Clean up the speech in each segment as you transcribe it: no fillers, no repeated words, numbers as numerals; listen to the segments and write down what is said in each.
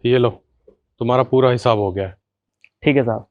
ये लो, तुम्हारा पूरा हिसाब हो गया है। ठीक है साहब।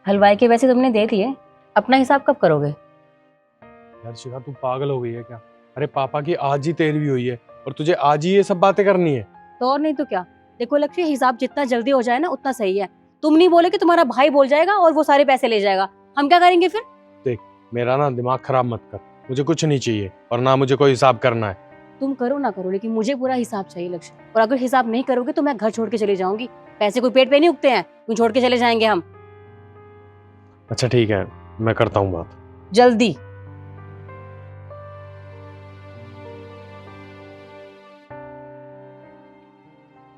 हलवाई के पैसे तुमने दे दिए, अपना हिसाब कब करोगे? यार शिखा, तू पागल हो गई है क्या? अरे पापा की आज ही 13वीं हुई है और तुझे आज ही ये सब बातें करनी है? तो और नहीं तो क्या। देखो लक्ष्य, हिसाब जितना जल्दी हो जाए ना उतना सही है। तुम नहीं बोले कि तुम्हारा भाई बोल जाएगा और वो सारे पैसे ले जाएगा, हम क्या करेंगे फिर? देख, मेरा ना दिमाग खराब मत कर। मुझे कुछ नहीं चाहिए और ना मुझे कोई हिसाब करना है। तुम करो ना करो, लेकिन मुझे पूरा हिसाब चाहिए लक्ष्य। और अगर हिसाब नहीं करोगे तो मैं घर छोड़ के चली जाऊंगी। पैसे कोई पेट पे नहीं उगते हैं, तुम छोड़ के चले जाएंगे हम। अच्छा ठीक है, मैं करता हूँ बात। जल्दी।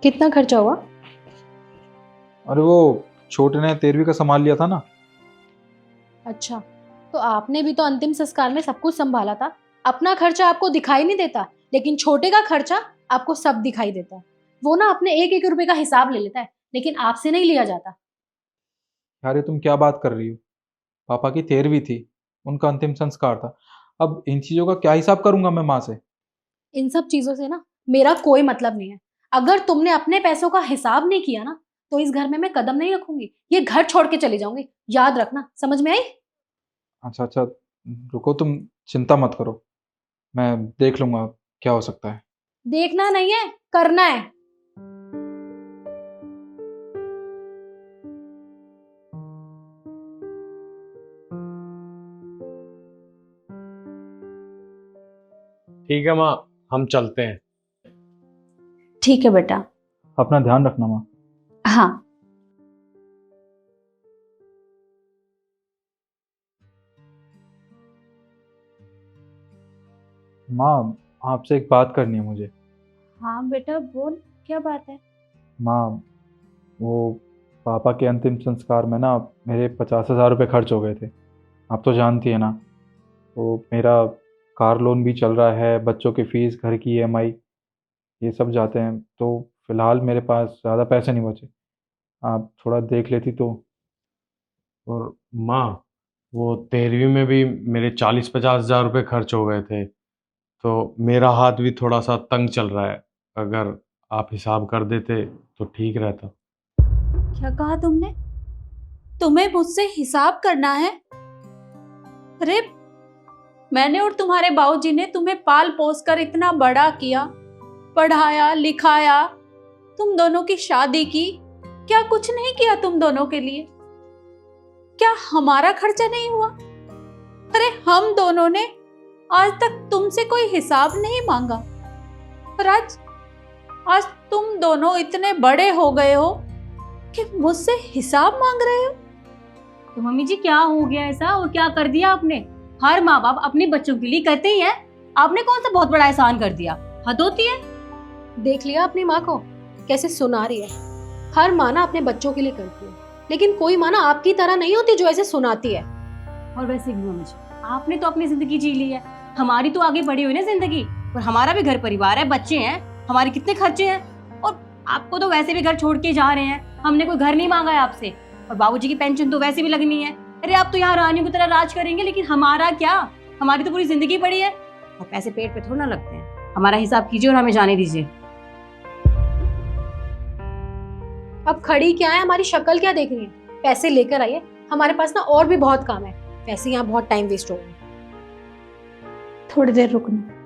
कितना खर्चा हुआ? अरे वो छोटे ने 13वीं का संभाल लिया था ना। अच्छा, तो आपने भी तो अंतिम संस्कार में सब कुछ संभाला था। अपना खर्चा आपको दिखाई नहीं देता, लेकिन छोटे का खर्चा आपको सब दिखाई देता है। वो ना अपने एक एक रुपए का हिसाब ले लेता है, लेकिन आपसे नहीं लिया जाता। यार ये तुम क्या बात कर रही हो? पापा की 13वीं थी, उनका अंतिम संस्कार था। अब इन चीजों का क्या हिसाब करूंगा मैं माँ से? इन सब चीजों से ना मेरा कोई मतलब नहीं है। अगर तुमने अपने पैसों का हिसाब नहीं किया ना, तो इस घर में मैं कदम नहीं रखूंगी। ये घर छोड़ के चली जाऊंगी, याद रखना। समझ में आई? अच्छा अच्छा, रुको, तुम चिंता मत करो, मैं देख लूंगा क्या हो सकता है। देखना नहीं है, करना है। ठीक है माँ, हम चलते हैं। ठीक है बेटा। अपना ध्यान रखना माँ। हाँ। माँ, आपसे एक बात करनी है मुझे। हाँ बेटा बोल, क्या बात है? माँ, वो पापा के अंतिम संस्कार में ना मेरे 50,000 रुपये खर्च हो गए थे। आप तो जानती है ना, वो मेरा कार लोन भी चल रहा है, बच्चों की फीस, घर की ईएमआई, ये सब जाते हैं। तो फिलहाल मेरे पास ज़्यादा पैसे नहीं बचे। आप थोड़ा देख लेती तो। और माँ, वो 13वीं में भी मेरे 40-50 हजार रुपये खर्च हो गए थे, तो मेरा हाथ भी थोड़ा सा तंग चल रहा है। अगर आप हिसाब कर देते तो ठीक रहता। क्या कहा तुमने? तुम्हें मुझसे हिसाब करना है? अरे, मैंने और तुम्हारे बाबूजी ने तुम्हें पाल पोस कर इतना बड़ा किया, पढ़ाया लिखाया, तुम दोनों की शादी की। क्या कुछ नहीं किया तुम दोनों के लिए? क्या हमारा खर्चा नहीं हुआ? अरे, हम दोनों ने आज तक तुमसे कोई हिसाब नहीं मांगा, और आज तुम दोनों इतने बड़े हो गए हो कि मुझसे हिसाब मांग रहे हो। तो मम्मी जी, क्या हो गया ऐसा और क्या कर दिया आपने? हर माँ बाप अपने बच्चों के लिए करते ही है, आपने कौन सा बहुत बड़ा एहसान कर दिया? हद होती है। देख लिया अपनी माँ को कैसे सुना रही है। हर माँ ना अपने बच्चों के लिए करती है, लेकिन कोई माँ ना आपकी तरह नहीं होती जो ऐसे सुनाती है। और वैसे भी मम्मी जी, आपने तो अपनी जिंदगी जी ली है, हमारी तो आगे बढ़ी हुई ना जिंदगी। और हमारा भी घर परिवार है, बच्चे हैं, हमारे कितने खर्चे हैं। और आपको तो वैसे भी घर छोड़ के जा रहे हैं, हमने कोई घर नहीं मांगा है आपसे। और बाबूजी की पेंशन तो वैसे भी लगनी है। अरे, आप तो यहाँ रानियों की तरह राज करेंगे, लेकिन हमारा क्या? हमारी तो पूरी जिंदगी पड़ी है। और पैसे पेट पे थोड़ा ना लगते हैं। हमारा हिसाब कीजिए और हमें जाने दीजिए। अब खड़ी क्या है, हमारी शक्ल क्या देख रही है? पैसे लेकर आइए, हमारे पास ना और भी बहुत काम है। वैसे यहाँ बहुत टाइम वेस्ट हो गया। थोड़ी देर रुकना।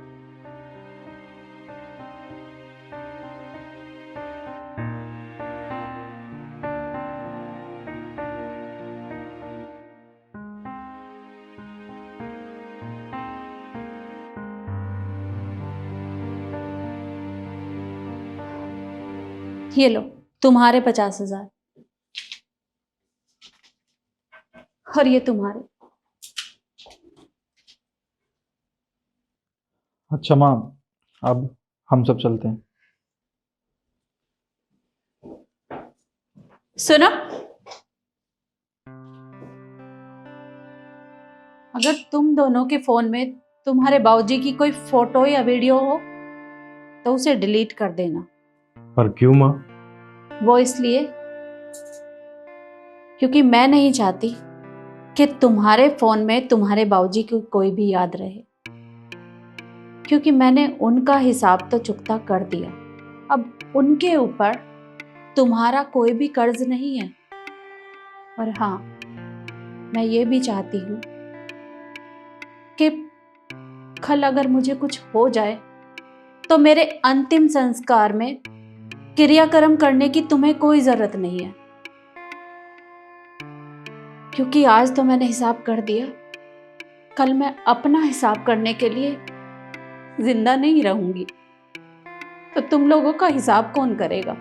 ये लो तुम्हारे 50,000, और ये तुम्हारे। अच्छा माँ, अब हम सब चलते हैं। सुनो, अगर तुम दोनों के फोन में तुम्हारे बाबूजी की कोई फोटो या वीडियो हो तो उसे डिलीट कर देना। पर क्यों माँ? वो इसलिए क्योंकि मैं नहीं चाहती कि तुम्हारे फोन में तुम्हारे बाबूजी की कोई भी याद रहे, क्योंकि मैंने उनका हिसाब तो चुकता कर दिया। अब उनके ऊपर तुम्हारा कोई भी कर्ज नहीं है। और हाँ, मैं ये भी चाहती हूँ कि कल अगर मुझे कुछ हो जाए तो मेरे अंतिम संस्कार में क्रियाक्रम करने की तुम्हें कोई जरूरत नहीं है, क्योंकि आज तो मैंने हिसाब कर दिया, कल मैं अपना हिसाब करने के लिए जिंदा नहीं रहूंगी, तो तुम लोगों का हिसाब कौन करेगा?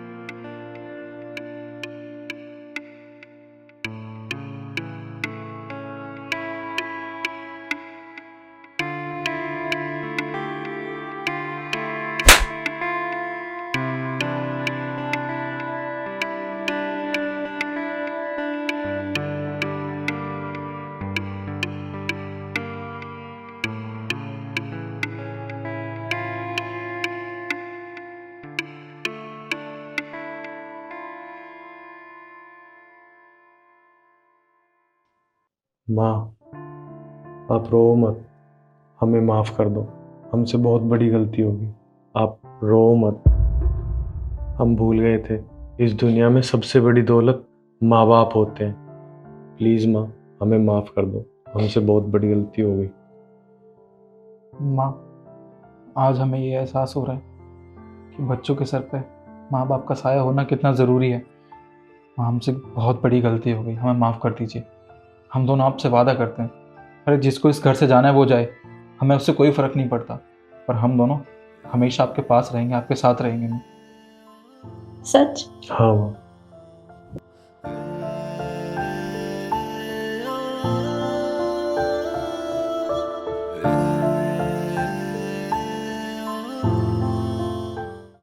माँ, आप रो मत, हमें माफ़ कर दो, हमसे बहुत बड़ी गलती होगी, आप रो मत। हम भूल गए थे, इस दुनिया में सबसे बड़ी दौलत माँ बाप होते हैं। प्लीज़ माँ, हमें माफ़ कर दो, हमसे बहुत बड़ी गलती हो गई। माँ, आज हमें ये एहसास हो रहा है कि बच्चों के सर पे माँ बाप का साया होना कितना ज़रूरी है। माँ, हमसे बहुत बड़ी गलती हो गई, हमें माफ़ कर दीजिए। हम दोनों आपसे वादा करते हैं, अरे जिसको इस घर से जाना है वो जाए, हमें उससे कोई फ़र्क नहीं पड़ता, पर हम दोनों हमेशा आपके पास रहेंगे, आपके साथ रहेंगे। सच? हाँ माँ।